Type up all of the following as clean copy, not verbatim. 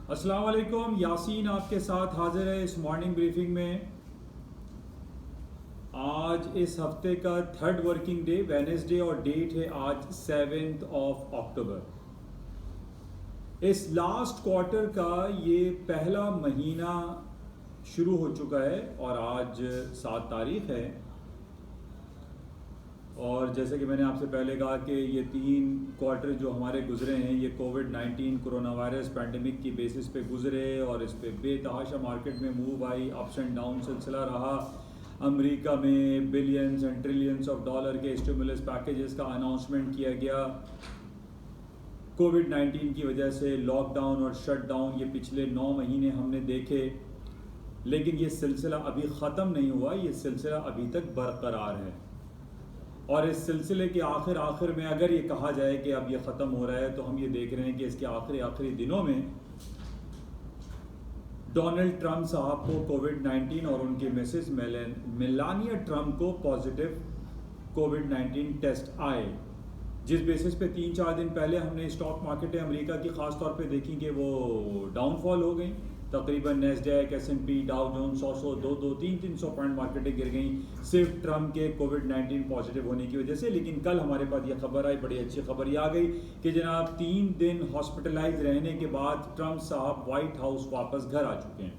अस्सलाम वालेकुम, यासीन आपके साथ हाजिर है इस मॉर्निंग ब्रीफिंग में। आज इस हफ्ते का थर्ड वर्किंग डे वेडनेसडे और डेट है आज 7 अक्टूबर। इस लास्ट क्वार्टर का ये पहला महीना शुरू हो चुका है और आज 7 तारीख है। और जैसे कि मैंने आपसे पहले कहा कि ये 3 क्वार्टर जो हमारे गुजरे हैं ये कोविड-19 कोरोना वायरस पैंडमिक की बेसिस पे गुजरे और इस पे बेतहाशा मार्केट में move I, ups and down सिलसिला रहा। अमेरिका में billions and trillions of dollar के स्टिमुलस पैकेजेस का अनाउंसमेंट किया गया। कोविड-19 की वजह से लॉकडाउन और शटडाउन ये पिछले 9 महीने हमने देखे, लेकिन ये सिलसिला अभी ख़त्म नहीं हुआ, ये सिलसिला अभी तक बरकरार है। और इस सिलसिले के आखिर में अगर ये कहा जाए कि अब ये ख़त्म हो रहा है तो हम ये देख रहे हैं कि इसके आखिरी दिनों में डोनाल्ड ट्रंप साहब को कोविड-19 और उनके मिसेस मेलानिया ट्रंप को पॉजिटिव कोविड-19 टेस्ट आए, जिस बेसिस पे 3-4 दिन पहले हमने स्टॉक मार्केटें अमेरिका की ख़ास तौर पे देखी कि वो डाउनफॉल हो गई। तकरीबन Nasdaq, S&P, Dow Jones 100, 200, 300 point मार्केटें गिर गई सिर्फ ट्रंप के कोविड-19 पॉजिटिव होने की वजह से। लेकिन कल हमारे पास ये खबर आई, बड़ी अच्छी खबर ये आ गई कि जनाब 3 दिन हॉस्पिटलाइज रहने के बाद ट्रंप साहब व्हाइट हाउस वापस घर आ चुके हैं।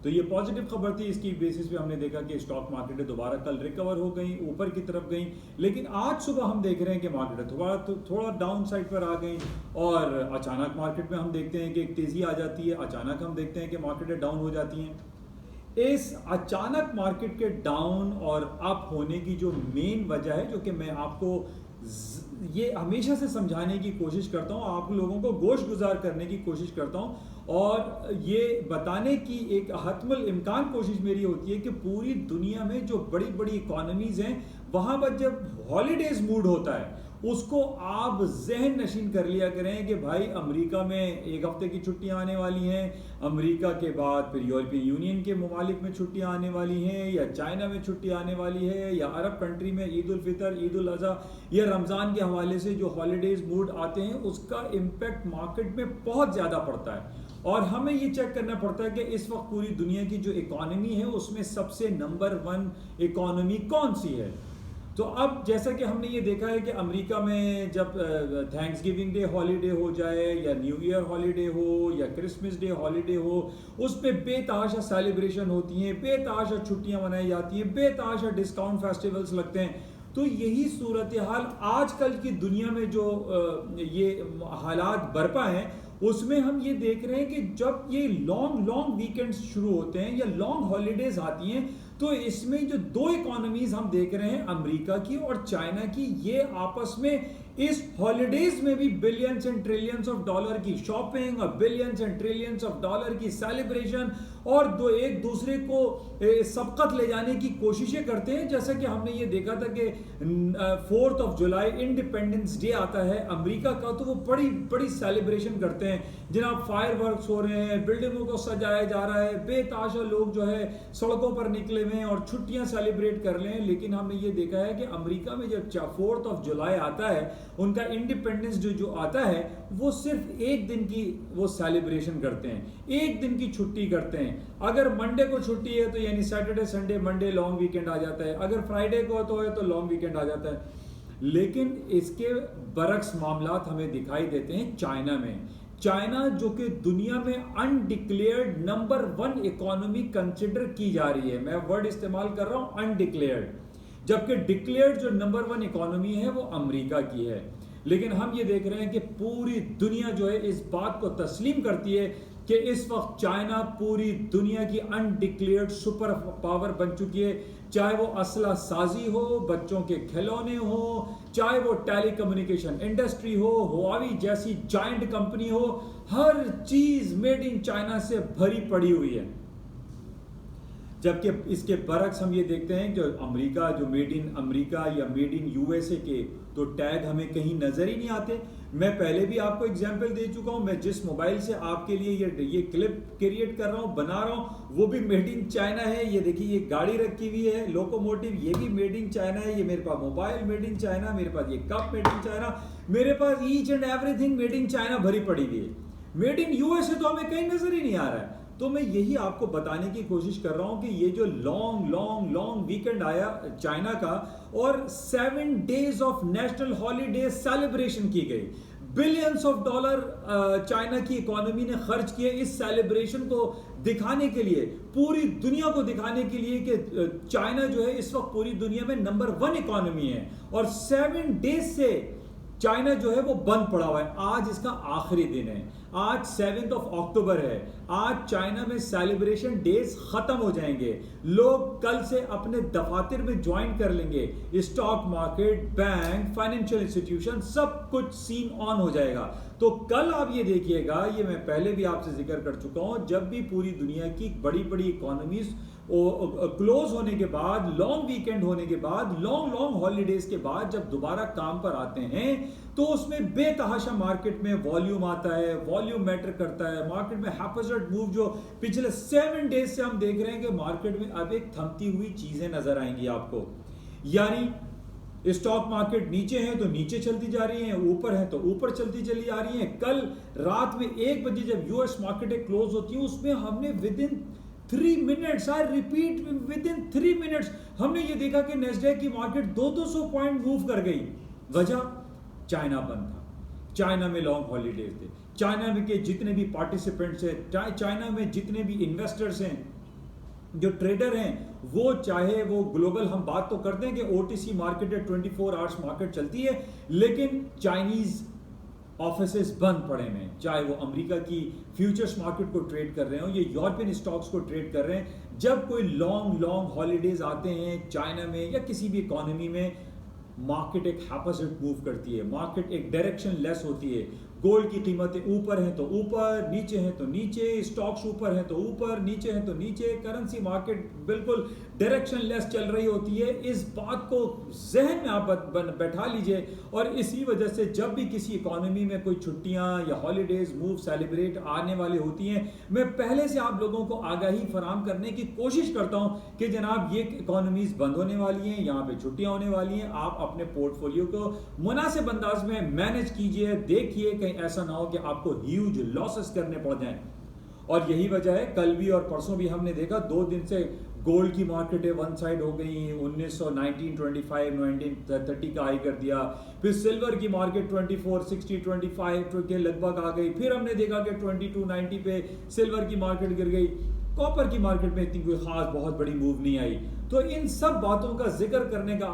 तो ये पॉजिटिव खबर थी। इसकी बेसिस पे हमने देखा कि स्टॉक मार्केटें दोबारा कल रिकवर हो गई, ऊपर की तरफ गई। लेकिन आज सुबह हम देख रहे हैं कि मार्केटें थोड़ा डाउन साइड पर आ गई और अचानक मार्केट में हम देखते हैं कि एक तेज़ी आ जाती है, अचानक हम देखते हैं कि मार्केटें डाउन हो जाती हैं। इस अचानक मार्केट के डाउन और अप होने की जो मेन वजह है, जो कि मैं आपको ये हमेशा से समझाने की कोशिश करता हूँ, आप लोगों को गोश गुजार करने की कोशिश करता हूँ और ये बताने की एक हतमुल इम्कान कोशिश मेरी होती है कि पूरी दुनिया में जो बड़ी बड़ी इकोनॉमीज हैं वहाँ पर जब हॉलीडेज मूड होता है उसको आप जहन नशीन कर लिया करें कि भाई अमेरिका में 1 हफ्ते की छुट्टियां आने वाली हैं, अमेरिका के बाद फिर यूरोपियन यूनियन के ममालिक में छुट्टियां आने वाली हैं, या चाइना में छुट्टी आने वाली है, या अरब कंट्री में ईद उल फितर, ईद उल अज़हा या रमज़ान के हवाले से जो हॉलीडेज मूड आते हैं उसका इम्पेक्ट मार्केट में बहुत ज़्यादा पड़ता है। और हमें ये चेक करना पड़ता है कि इस वक्त पूरी दुनिया की जो इकॉनमी है उसमें सबसे नंबर 1 इकॉनमी कौन सी है। तो अब जैसा कि हमने ये देखा है कि अमेरिका में जब थैंक्स गिविंग डे हॉलीडे हो जाए या न्यू ईयर हॉलीडे हो या क्रिसमस डे हॉलीडे हो, उसमें बेतहाशा सेलिब्रेशन होती हैं, बेतहाशा छुट्टियां मनाई जाती हैं, बेतहाशा डिस्काउंट फेस्टिवल्स लगते हैं। तो यही सूरत हाल आजकल की दुनिया में जो ये हालात बरपा हैं उसमें हम ये देख रहे हैं कि जब ये लॉन्ग वीकेंड्स शुरू होते हैं या लॉन्ग हॉलीडेज आती हैं तो इसमें जो 2 इकोनॉमीज हम देख रहे हैं अमेरिका की और चाइना की, ये आपस में इस हॉलीडेज में भी billions and trillions of dollar की शॉपिंग और billions and trillions of dollar की सेलिब्रेशन और एक दूसरे को सबकत ले जाने की कोशिशें करते हैं। जैसा कि हमने ये देखा था कि 4 जुलाई इंडिपेंडेंस डे आता है अमेरिका का, तो वो बड़ी बड़ी सेलिब्रेशन करते हैं। जनाब फायरवर्क्स हो रहे हैं, बिल्डिंगों को सजाया जा रहा है, बेतहाशा लोग जो है सड़कों पर निकले हुए हैं और छुट्टियां सेलिब्रेट कर रहे हैं। लेकिन हमने ये देखा है कि अमेरिका में जब 4 जुलाई आता है, उनका इंडिपेंडेंस डे जो आता है, वो सिर्फ 1 दिन की वो सेलिब्रेशन करते हैं, 1 दिन की छुट्टी करते हैं। अगर मंडे को छुट्टी है तो यानी Saturday Sunday Monday long weekend आ जाता है, अगर फ्राइडे को तो लॉन्ग वीकेंड आ जाता है। लेकिन इसके बरक्स मामलात हमें दिखाई देते हैं चाइना में। चाइना जो कि दुनिया में अनडिक्लेयर्ड नंबर 1 इकोनॉमी कंसिडर की जा रही है, मैं वर्ड इस्तेमाल कर रहा हूं अनडिक्लेयर्ड, जबकि डिक्लेयर्ड जो नंबर 1 इकोनॉमी है वो अमेरिका की है। लेकिन हम ये देख रहे हैं कि पूरी दुनिया जो है इस बात को तस्लीम करती है कि इस वक्त चाइना पूरी दुनिया की अनडिक्लेयर्ड सुपर पावर बन चुकी है। चाहे वो असला साजी हो, बच्चों के खिलौने हो, चाहे वो टेलीकम्युनिकेशन इंडस्ट्री हो, हुआवी जैसी जायंट कंपनी हो, हर चीज मेड इन चाइना से भरी पड़ी हुई है। जबकि इसके बरक्स हम ये देखते हैं जो अमेरिका, जो मेड इन अमेरिका या मेड इन यूएसए के तो टैग हमें कहीं नजर ही नहीं आते। मैं पहले भी आपको एग्जांपल दे चुका हूं, मैं जिस मोबाइल से आपके लिए ये क्लिप क्रिएट कर रहा हूं, बना रहा हूं, वो भी मेड इन चाइना है। ये देखिए, ये गाड़ी रखी हुई है, लोकोमोटिव, ये भी मेड इन चाइना है। ये मेरे पास मोबाइल मेड इन चाइना, मेरे पास ये कप मेड इन चाइना, मेरे पास each and everything made in China भरी पड़ी हुई है। मेड इन यूएसए तो हमें कहीं नजर ही नहीं आ रहा है। तो मैं यही आपको बताने की कोशिश कर रहा हूं कि ये जो लॉन्ग वीकेंड आया चाइना का, और 7 days of national holiday celebration की गई, बिलियंस ऑफ डॉलर चाइना की इकोनॉमी ने खर्च किए इस सेलिब्रेशन को दिखाने के लिए, पूरी दुनिया को दिखाने के लिए कि चाइना जो है इस वक्त पूरी दुनिया में नंबर 1 इकोनॉमी है, और 7 डेज से चाइना जो है वो बंद पड़ा हुआ है। आज इसका आखिरी दिन है, आज 7 अक्टूबर है। आज चाइना में सेलिब्रेशन डेज खत्म हो जाएंगे, लोग कल से अपने दफातर में ज्वाइन कर लेंगे, stock market, bank, financial institution, सब कुछ सीन ऑन हो जाएगा। तो कल आप ये देखिएगा, ये मैं पहले भी आपसे जिक्र कर चुका हूं, जब भी पूरी दुनिया की बड़ी बड़ी इकोनॉमीज क्लोज होने के बाद, लॉन्ग वीकेंड होने के बाद, लॉन्ग हॉलीडेज के बाद जब दोबारा काम पर आते हैं, तो उसमें बेतहाशा मार्केट में वॉल्यूम आता है, वॉल्यूम मैटर करता है। मार्केट में हैप्पीजर्ट मूव जो पिछले 7 डेज से हम देख रहे हैं कि मार्केट में अब एक थमती हुई चीजें नजर आएंगी आपको। यानी स्टॉक मार्केट नीचे है तो नीचे चलती जा रही है, ऊपर है तो ऊपर चलती चली आ रही है। कल रात में 1 बजे जब यूएस मार्केट क्लोज होती है, उसमें हमने with in 3 minutes, I repeat, with in 3 minutes हमने ये देखा कि नेस्डैक की मार्केट 200 पॉइंट मूव कर गई। वजह, चाइना बंद था, चाइना में लॉन्ग हॉलीडेज थे, चाइना में के जितने भी पार्टिसिपेंट्स हैं, चाइना में जितने भी इन्वेस्टर्स हैं, जो ट्रेडर हैं, वो चाहे वो ग्लोबल, हम बात तो करते हैं कि ओटीसी मार्केट है, 24 आवर्स मार्केट चलती है, लेकिन चाइनीज ऑफिसेस बंद पड़े हैं, चाहे वो अमेरिका की फ्यूचर्स मार्केट को ट्रेड कर रहे हो, ये यूरोपियन स्टॉक्स को ट्रेड कर रहे हैं। जब कोई लॉन्ग हॉलीडेज आते हैं चाइना में या किसी भी इकोनॉमी में, मार्केट एक हैप्पीजर्ट मूव करती है, मार्केट एक डायरेक्शन लेस होती है। गोल्ड की कीमतें ऊपर हैं तो ऊपर, नीचे हैं तो नीचे, स्टॉक्स ऊपर हैं तो ऊपर, नीचे हैं तो नीचे, करेंसी मार्केट बिल्कुल डायरेक्शन लेस चल रही होती है। इस बात को जहन में आप बैठा लीजिए, और इसी वजह से जब भी किसी इकोनॉमी में कोई छुट्टियां या हॉलीडेज मूव सेलिब्रेट आने वाली होती हैं, मैं पहले से आप लोगों को आगाही फराम करने की कोशिश करता हूं कि जनाब ये इकोनॉमीज बंद होने वाली हैं, यहाँ पे छुट्टियां होने वाली हैं। आप अपने पोर्टफोलियो को मुनासिब अंदाज में मैनेज कीजिए, देखिए कहीं ऐसा ना हो कि आपको ह्यूज लॉसेस करने पड़ जाएं। और यही वजह है, कल भी और परसों भी हमने देखा, 2 दिन से गोल्ड की मार्केटें वन साइड हो गई, 1925 1930 का हाई कर दिया, फिर सिल्वर की मार्केट 2460 25 के लगभग आ गई, फिर हमने देखा कि 2290 पे सिल्वर की मार्केट गिर गई। कॉपर की मार्केट में इतनी कोई खास बहुत बड़ी मूव नहीं आई। तो इन सब बातों का जिक्र करने का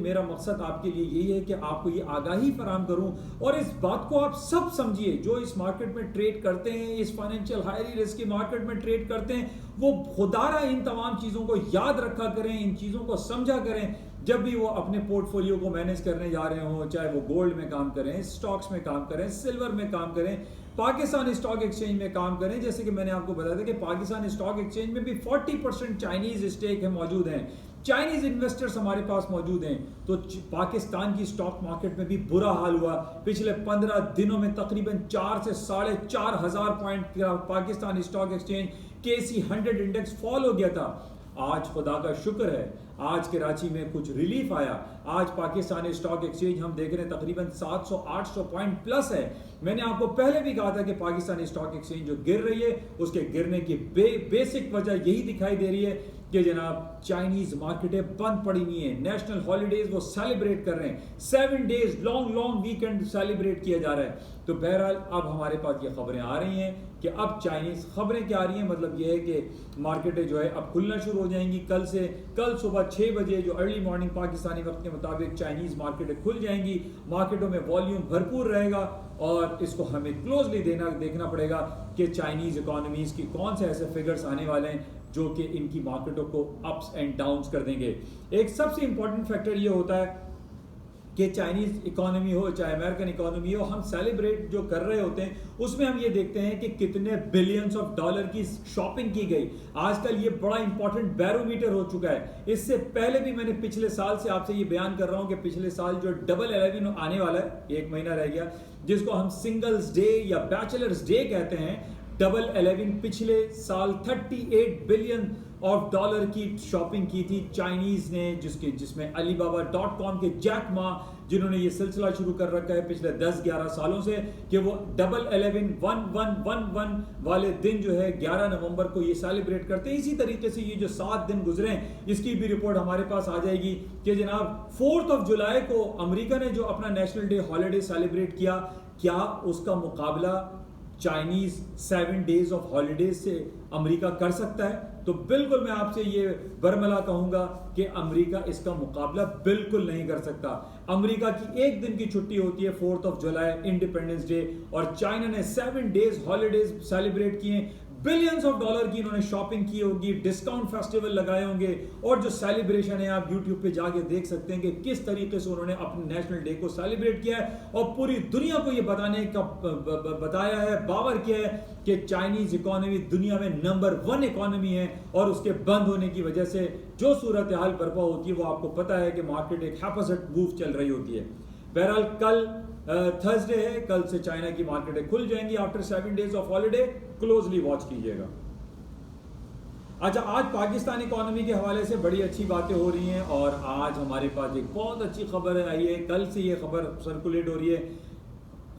मेरा मकसद आपके लिए यही है कि आपको ये आगाही फराम करूं, और इस बात को आप सब समझिए, जो इस मार्केट में ट्रेड करते हैं, इस फाइनेंशियल हाई रिस्क की मार्केट में ट्रेड करते हैं, वो खुदारा इन तमाम चीजों को याद रखा करें, इन चीजों को समझा करें जब भी वो अपने पोर्टफोलियो को मैनेज करने जा रहे हो, चाहे वो गोल्ड में काम करें, स्टॉक्स में काम करें, सिल्वर में काम करें, पाकिस्तान स्टॉक एक्सचेंज में काम करें। जैसे कि मैंने आपको बताया था कि पाकिस्तान स्टॉक एक्सचेंज में भी 40% चाइनीज स्टेक है, मौजूद हैं, चाइनीज इन्वेस्टर्स हमारे पास मौजूद हैं। तो पाकिस्तान की स्टॉक मार्केट में भी बुरा हाल हुआ। पिछले 15 दिनों में तकरीबन 4 से 4,500 point Pakistan stock exchange KC 100 index fall हो गया था। आज खुदा का शुक्र है, आज कराची में कुछ रिलीफ आया। आज पाकिस्तान स्टॉक एक्सचेंज हम देख रहे हैं तकरीबन 700-800 पॉइंट प्लस है। मैंने आपको पहले भी कहा था कि पाकिस्तान स्टॉक एक्सचेंज जो गिर रही है, उसके गिरने की बेसिक वजह यही दिखाई दे रही है कि जनाब चाइनीज मार्केटें बंद पड़ी हुई हैं, नेशनल हॉलीडेज वो सेलिब्रेट कर रहे हैं, 7 डेज लॉन्ग वीकेंड सेलिब्रेट किया जा रहा है। तो बहरहाल अब हमारे पास ये खबरें आ रही हैं कि अब चाइनीज खबरें क्या आ रही हैं, मतलब ये है कि मार्केटें जो है अब खुलना शुरू हो जाएंगी। कल सुबह 6 बजे जो अर्ली मॉर्निंग पाकिस्तानी वक्त के मुताबिक चाइनीज मार्केटें खुल जाएंगी, मार्केटों में वॉल्यूम भरपूर रहेगा, और इसको हमें क्लोजली देखना पड़ेगा कि चाइनीज इकोनॉमीज की कौन से ऐसे फिगर्स आने वाले हैं जो कि इनकी मार्केटों को अप्स एंड डाउन्स कर देंगे। एक सबसे इंपॉर्टेंट फैक्टर ये होता है कि चाइनीज इकोनॉमी हो चाहे अमेरिकन इकोनॉमी हो, हम सेलिब्रेट जो कर रहे होते हैं उसमें हम ये देखते हैं कि कितने बिलियंस ऑफ डॉलर की शॉपिंग की गई। आजकल ये बड़ा इंपॉर्टेंट बैरोमीटर हो चुका है। इससे पहले भी मैंने पिछले साल से आपसे ये बयान कर रहा हूं कि पिछले साल जो 11/11 आने वाला है, 1 महीना रह गया, जिसको हम सिंगल्स डे या बैचलर्स डे कहते हैं, डबल 11 पिछले साल 38 बिलियन ऑफ डॉलर की शॉपिंग की थी चाइनीज ने, जिसमें Alibaba.com के जैक मा, जिन्होंने ये सिलसिला शुरू कर रखा है पिछले 10-11 सालों से कि वो डबल 11 वाले दिन जो है 11 नवंबर को ये सेलिब्रेट करते हैं। इसी तरीके से ये जो 7 दिन गुजरे हैं इसकी भी रिपोर्ट हमारे पास आ जाएगी कि जनाब 4 जुलाई को अमेरिका ने जो अपना नेशनल डे हॉलीडे सेलिब्रेट किया, क्या उसका मुकाबला चाइनीज 7 डेज ऑफ हॉलीडेज से अमेरिका कर सकता है? तो बिल्कुल मैं आपसे ये बरमला कहूंगा कि अमेरिका इसका मुकाबला बिल्कुल नहीं कर सकता। अमेरिका की एक दिन की छुट्टी होती है 4 जुलाई, इंडिपेंडेंस डे, और चाइना ने 7 डेज हॉलीडेज सेलिब्रेट किए। बिलियंस ऑफ डॉलर की इन्होंने शॉपिंग की होगी, डिस्काउंट फेस्टिवल लगाए होंगे, और जो सेलिब्रेशन है आप यूट्यूब पे जाके देख सकते हैं कि किस तरीके से उन्होंने अपने नेशनल डे को सेलिब्रेट किया है और पूरी दुनिया को ये बताने का बताया है, बावर किया है कि चाइनीज इकोनॉमी दुनिया में नंबर 1 इकोनॉमी है, और उसके बंद होने की वजह से जो सूरत हाल बर्पा होती है वो आपको पता है कि मार्केट एक हैपसेट मूव चल रही होती है। बहरहाल कल थर्सडे है, कल से चाइना की मार्केटें खुल जाएंगी after 7 days of holiday. Closely watch कीजिएगा। अच्छा, आज पाकिस्तान इकोनॉमी के हवाले से बड़ी अच्छी बातें हो रही हैं, और आज हमारे पास एक बहुत अच्छी खबर आई है, कल से ये खबर सर्कुलेट हो रही है।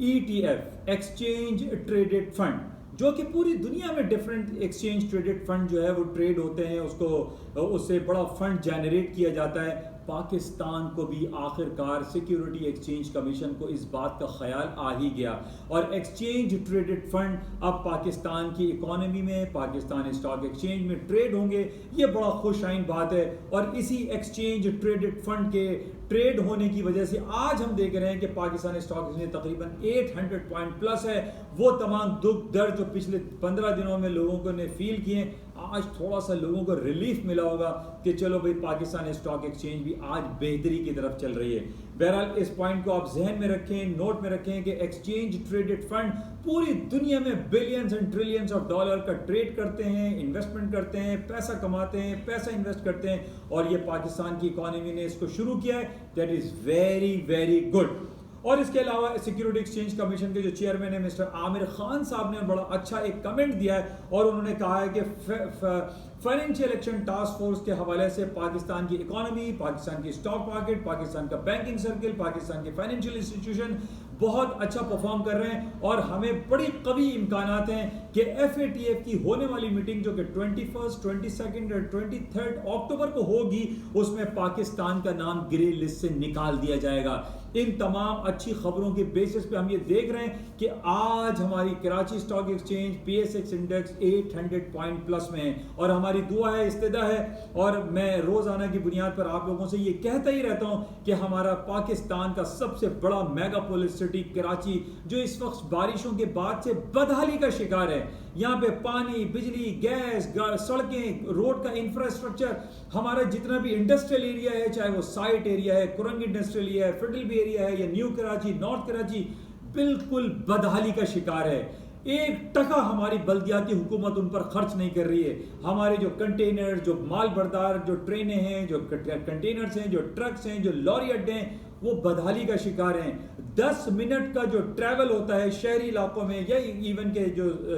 ETF एक्सचेंज ट्रेडेड फंड, जो कि पूरी दुनिया में डिफरेंट एक्सचेंज ट्रेडेड फंड जो है वो ट्रेड होते हैं, उससे बड़ा फंड जनरेट किया जाता है। पाकिस्तान को भी आखिरकार सिक्योरिटी एक्सचेंज कमीशन को इस बात का ख्याल आ ही गया, और एक्सचेंज ट्रेडेड फंड अब पाकिस्तान की इकोनॉमी में, पाकिस्तान स्टॉक एक्सचेंज में ट्रेड होंगे। ये बड़ा खुशाइन बात है, और इसी एक्सचेंज ट्रेडेड फंड के ट्रेड होने की वजह से आज हम देख रहे हैं कि पाकिस्तान स्टॉक एक्सचेंज तकरीबन 800 पॉइंट प्लस है। वो तमाम दुख दर्द जो पिछले 15 दिनों में लोगों को ने फील किए, आज थोड़ा सा लोगों को रिलीफ मिला होगा कि चलो भाई पाकिस्तान स्टॉक एक्सचेंज भी आज बेहतरी की तरफ चल रही है। बहरहाल इस पॉइंट को आप जहन में रखें, नोट में रखें कि एक्सचेंज ट्रेडेड फंड पूरी दुनिया में billions and trillions of dollar का ट्रेड करते हैं, इन्वेस्टमेंट करते हैं, पैसा कमाते हैं, पैसा इन्वेस्ट करते हैं, और ये पाकिस्तान की इकोनॉमी ने इसको शुरू किया है। That is very very good. और इसके अलावा सिक्योरिटी एक्सचेंज कमीशन के जो चेयरमैन है मिस्टर आमिर खान साहब ने बड़ा अच्छा एक कमेंट दिया है, और उन्होंने कहा है कि फाइनेंशियल एक्शन टास्क फोर्स के हवाले से पाकिस्तान की इकोनॉमी, पाकिस्तान की स्टॉक मार्केट, पाकिस्तान का बैंकिंग सर्किल, पाकिस्तान के फाइनेंशियल इंस्टीट्यूशन बहुत अच्छा परफॉर्म कर रहे हैं, और हमें बड़ी कवी इम्कानात हैं कि FATF की होने वाली मीटिंग जो कि 21, 22 और 23 अक्टूबर को होगी, उसमें पाकिस्तान का नाम ग्रे लिस्ट से निकाल दिया जाएगा। इन तमाम अच्छी खबरों के बेसिस पे हम ये देख रहे हैं कि आज हमारी Karachi stock exchange PSX index 800 point plus में है, और हमारी दुआ है, इस्तिदा है, और मैं रोजाना की बुनियाद पर आप लोगों से ये कहता ही रहता हूं कि हमारा पाकिस्तान का सबसे बड़ा मेगापोलिस सिटी कराची, जो इस वक्त बारिशों के बाद से बदहाली का शिकार है, यहाँ पे पानी, बिजली, गैस, सड़कें, रोड का इंफ्रास्ट्रक्चर, हमारा जितना भी इंडस्ट्रियल एरिया है, चाहे वो साइट एरिया है, कुरंग इंडस्ट्रियल एरिया है, फिडलबी एरिया है, या न्यू कराची, नॉर्थ कराची, बिल्कुल बदहाली का शिकार है। 1 टका हमारी बल्दियाती हुकूमत उन पर खर्च नहीं कर रही है। हमारे जो कंटेनर, जो माल बरदार, जो ट्रेनें हैं, जो कंटेनर्स हैं, जो ट्रक्स हैं, जो लॉरी अड्डे हैं, वो बदहाली का शिकार हैं। 10 मिनट का जो ट्रैवल होता है शहरी इलाकों में, या इवन के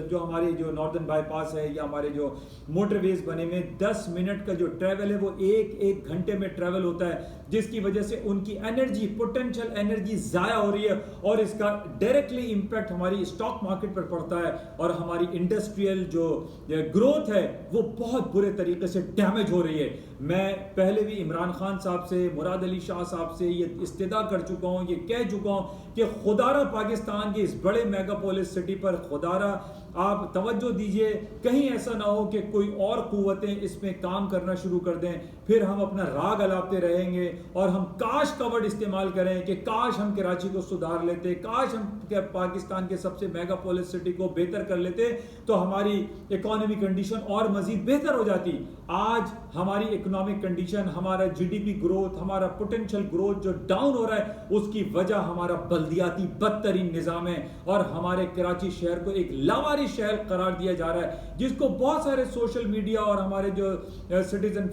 जो हमारे जो नॉर्दर्न बाईपास है, या हमारे जो मोटरवेज बने में 10 मिनट का जो ट्रैवल है वो एक घंटे में ट्रैवल होता है, जिसकी वजह से उनकी एनर्जी, पोटेंशियल एनर्जी ज़ाया हो रही है, और इसका डायरेक्टली इम्पैक्ट हमारी स्टॉक मार्केट पर पड़ता है, और हमारी इंडस्ट्रियल जो ग्रोथ है वो बहुत बुरे तरीके से डैमेज हो रही है। मैं पहले भी इमरान खान साहब से, मुराद अली शाह साहब से ये इस्तिदा कर चुका हूँ, ये कह चुका हूँ कि खुदारा पाकिस्तान के इस बड़े मेगापोलिस सिटी पर खुदारा आप तवज्जो दीजिए, कहीं ऐसा ना हो कि कोई और कुव्वतें इसमें काम करना शुरू कर दें, फिर हम अपना राग अलापते रहेंगे, और हम काश का वर्ड इस्तेमाल करें कि काश हम कराची को सुधार लेते, काश हम पाकिस्तान के सबसे मेगापोलिस सिटी को बेहतर कर लेते, तो हमारी इकोनॉमिक कंडीशन और मजीद बेहतर हो जाती। आज हमारी इकोनॉमिक कंडीशन, हमारा GDP ग्रोथ, हमारा पोटेंशियल ग्रोथ जो डाउन हो रहा है, उसकी वजह हमारा बल्दियाती बदतरीन निज़ाम है, और हमारे कराची शहर को एक लावारिस शहर करार दिया जा रहा है, जिसको बहुत सारे सोशल मीडिया और हमारे जो सिटीजन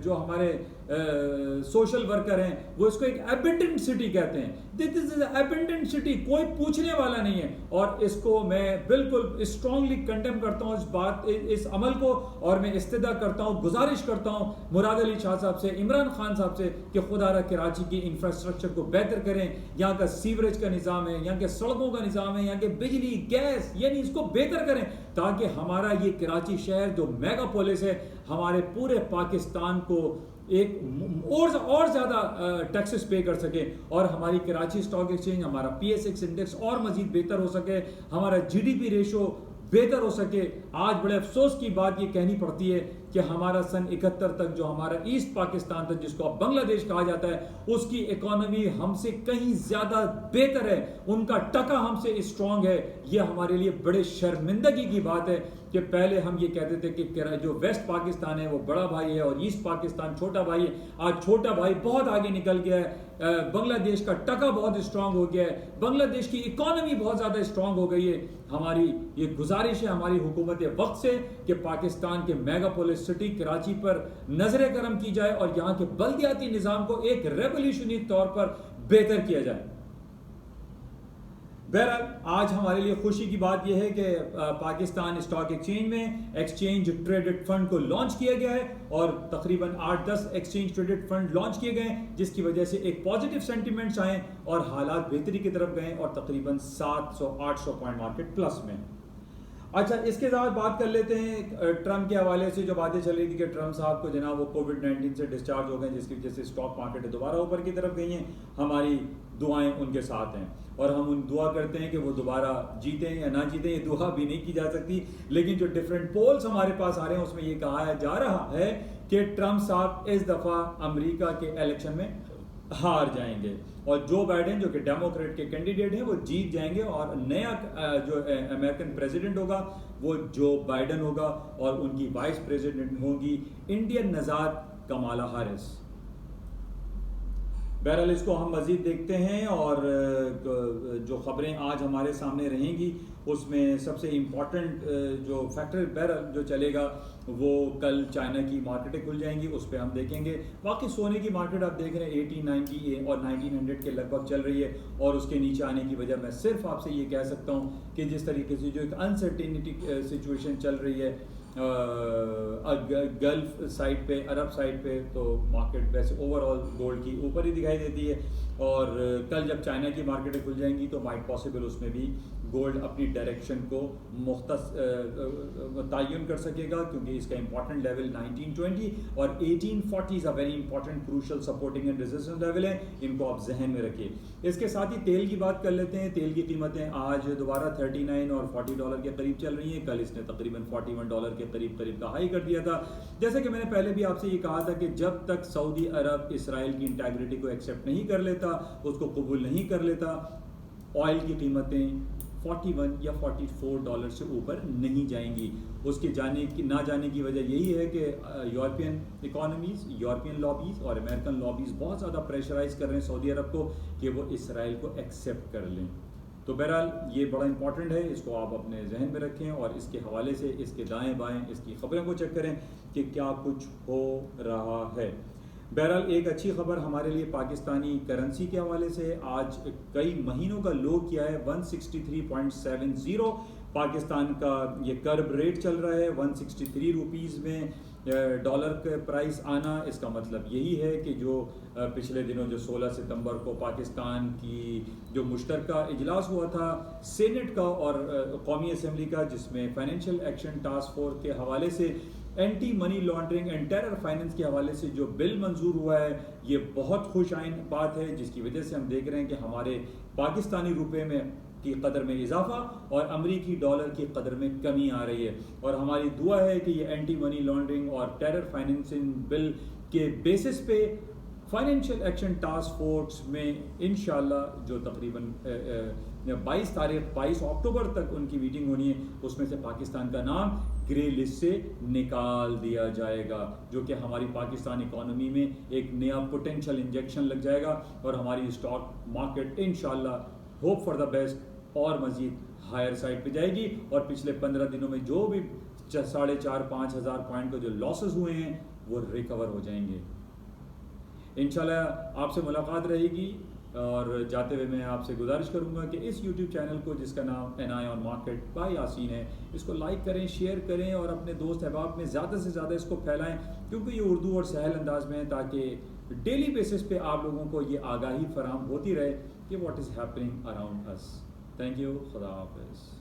जो हमारे सोशल वर्कर हैं, वो इसको एक एबेंडेंट सिटी कहते हैं। दिस इज एबेंडेंट सिटी, कोई पूछने वाला नहीं है। और इसको मैं बिल्कुल स्ट्रांगली कंडेम करता हूँ इस अमल को, और मैं इस्तिदा करता हूँ, गुजारिश करता हूँ मुराद अली शाह साहब से, इमरान खान साहब से कि खुदारा कराची की इंफ्रास्ट्रक्चर को बेहतर करें। यहाँ का सीवरेज का निज़ाम है, यहाँ के सड़कों का निज़ाम है, यहाँ के बिजली गैस, यानी इसको बेहतर करें ताकि हमारा ये कराची शहर जो मेगापोलिस है हमारे पूरे पाकिस्तान को एक और ज़्यादा टैक्सेस पे कर सके, और हमारी कराची स्टॉक एक्सचेंज, हमारा PSX इंडेक्स और मज़ीद बेहतर हो सके, हमारा GDP रेशो बेहतर हो सके। आज बड़े अफसोस की बात ये कहनी पड़ती है कि हमारा सन 71 तक जो हमारा ईस्ट पाकिस्तान था, जिसको अब बांग्लादेश कहा जाता है, उसकी इकोनॉमी हमसे कहीं ज़्यादा बेहतर है, उनका टका हमसे स्ट्रांग है। ये हमारे लिए बड़े शर्मिंदगी की बात है कि पहले हम ये कहते थे कि जो वेस्ट पाकिस्तान है वो बड़ा भाई है और ईस्ट पाकिस्तान छोटा भाई है। आज छोटा भाई बहुत आगे निकल गया है, बांग्लादेश का टका बहुत स्ट्रांग हो गया है, बांग्लादेश की इकोनॉमी बहुत ज़्यादा स्ट्रांग हो गई है। हमारी ये गुजारिश है हमारी हुकूमत वक्त से कि पाकिस्तान के मेगापोलिस सिटी कराची पर नजर करम की जाए और यहाँ के बल्दियाती निज़ाम को एक रेवोल्यूशनरी तौर पर बेहतर किया जाए। बहरहाल आज हमारे लिए खुशी की बात यह है कि पाकिस्तान स्टॉक एक्सचेंज में एक्सचेंज ट्रेडेड फंड को लॉन्च किया गया है, और तकरीबन 8-10 एक्सचेंज ट्रेडेड फंड लॉन्च किए गए, जिसकी वजह से एक पॉजिटिव सेंटिमेंट्स आए और हालात बेहतरी की तरफ गए, और तकरीबन 700-800 पॉइंट मार्केट प्लस में। अच्छा, इसके साथ बात कर लेते हैं ट्रम्प के हवाले से जो बातें चल रही थी कि ट्रम्प साहब को जनाब वो कोविड-19 से डिस्चार्ज हो गए, जिसकी वजह से स्टॉक मार्केट दोबारा ऊपर की तरफ गई हैं। हमारी दुआएं उनके साथ हैं और हम उन दुआ करते हैं कि वो दोबारा जीतें या ना जीतें, ये दुआ भी नहीं की जा सकती। लेकिन जो डिफरेंट पोल्स हमारे पास आ रहे हैं उसमें ये कहा जा रहा है कि ट्रम्प साहब इस दफ़ा अमेरिका के इलेक्शन में हार जाएंगे और जो बाइडेन जो कि डेमोक्रेट के कैंडिडेट हैं वो जीत जाएंगे, और नया जो अमेरिकन प्रेसिडेंट होगा वो जो बाइडेन होगा, और उनकी वाइस प्रेसिडेंट होगी इंडियन नज़ाद कमाला हारिस। बहरहाल इसको हम मज़ीद देखते हैं, और जो ख़बरें आज हमारे सामने रहेंगी उसमें सबसे इम्पॉर्टेंट जो फैक्टर बहरहाल जो चलेगा वो कल चाइना की मार्केटें खुल जाएंगी, उस पर हम देखेंगे। बाकी सोने की मार्केट आप देख रहे हैं 1890 और 1900 के लगभग चल रही है, और उसके नीचे आने की वजह मैं सिर्फ आपसे ये कह सकता हूँ कि जिस तरीके से जो एक अनसर्टेनिटी सिचुएशन चल रही है गल्फ साइड पे, अरब साइड पे, तो मार्केट वैसे ओवरऑल गोल्ड की ऊपर ही दिखाई देती है। और कल जब चाइना की मार्केटें खुल जाएंगी तो माइट पॉसिबल उसमें भी गोल्ड अपनी डायरेक्शन को तयन कर सकेगा, क्योंकि इसका इंपॉर्टेंट लेवल 1920 और 1840 a very important crucial supporting and resistance level है, इनको आप जहन में रखिए। इसके साथ ही तेल की बात कर लेते हैं। तेल की कीमतें आज दोबारा 39 और $40 के करीब चल रही हैं। कल इसने तकरीबन $41 के करीब का हाई कर दिया था। जैसे कि मैंने पहले भी आपसे ये कहा था कि जब तक सऊदी अरब इसराइल की इंटेग्रिटी को एक्सेप्ट नहीं कर लेता, उसको कबूल नहीं कर लेता, ऑयल की कीमतें 41 या $44 से ऊपर नहीं जाएंगी। उसके ना जाने की वजह यही है कि यूरोपियन इकोनॉमीज़, यूरोपियन लॉबीज़ और अमेरिकन लॉबीज़ बहुत ज़्यादा प्रेशराइज कर रहे हैं सऊदी अरब को कि वो इसराइल को एक्सेप्ट कर लें। तो बहरहाल ये बड़ा इंपॉर्टेंट है, इसको आप अपने जहन में रखें और इसके हवाले से इसके दाएं बाएं इसकी ख़बरों को चेक करें कि क्या कुछ हो रहा है। बहरहाल एक अच्छी खबर हमारे लिए पाकिस्तानी करेंसी के हवाले से, आज कई महीनों का लो किया है 163.70। पाकिस्तान का ये कर्ब रेट चल रहा है 163 रुपीज़ में डॉलर का प्राइस आना। इसका मतलब यही है कि जो पिछले दिनों जो 16 सितंबर को पाकिस्तान की जो मुश्तरका इजलास हुआ था सेनेट का और कौमी असम्बली का, जिसमें फाइनेंशियल एक्शन टास्क फोर्स के हवाले से anti money laundering and terror finance के हवाले से जो बिल मंजूर हुआ है, ये बहुत खुश आइन बात है, जिसकी वजह से हम देख रहे हैं कि हमारे पाकिस्तानी रुपए में की कदर में इजाफा और अमरीकी डॉलर की कदर में कमी आ रही है। और हमारी दुआ है कि ये एंटी मनी लॉन्ड्रिंग और टेरर फाइनेंसिंग बिल के बेसिस पे फाइनेंशियल एक्शन टास्क फोर्स में इंशाल्लाह जो तकरीबन 22 अक्टूबर तक उनकी मीटिंग होनी है, उसमें से पाकिस्तान का नाम ग्रे लिस्ट से निकाल दिया जाएगा, जो कि हमारी पाकिस्तान इकोनॉमी में एक नया पोटेंशियल इंजेक्शन लग जाएगा और हमारी स्टॉक मार्केट इंशाल्लाह होप फॉर द बेस्ट और मज़ीद हायर साइड पे जाएगी। और पिछले 15 दिनों में जो भी 4,500-5,000 पॉइंट के जो लॉसेस हुए हैं वो रिकवर हो जाएंगे। इंशाल्लाह आपसे मुलाकात रहेगी। और जाते हुए मैं आपसे गुजारिश करूंगा कि इस YouTube चैनल को, जिसका नाम an eye on market by Yasin है, इसको लाइक करें, शेयर करें और अपने दोस्त अहबाब में ज़्यादा से ज़्यादा इसको फैलाएं, क्योंकि ये उर्दू और सहल अंदाज में है, ताकि डेली बेसिस पे आप लोगों को ये आगाही फराहम होती रहे कि what is happening around us. Thank you. खुदा हाफिज़।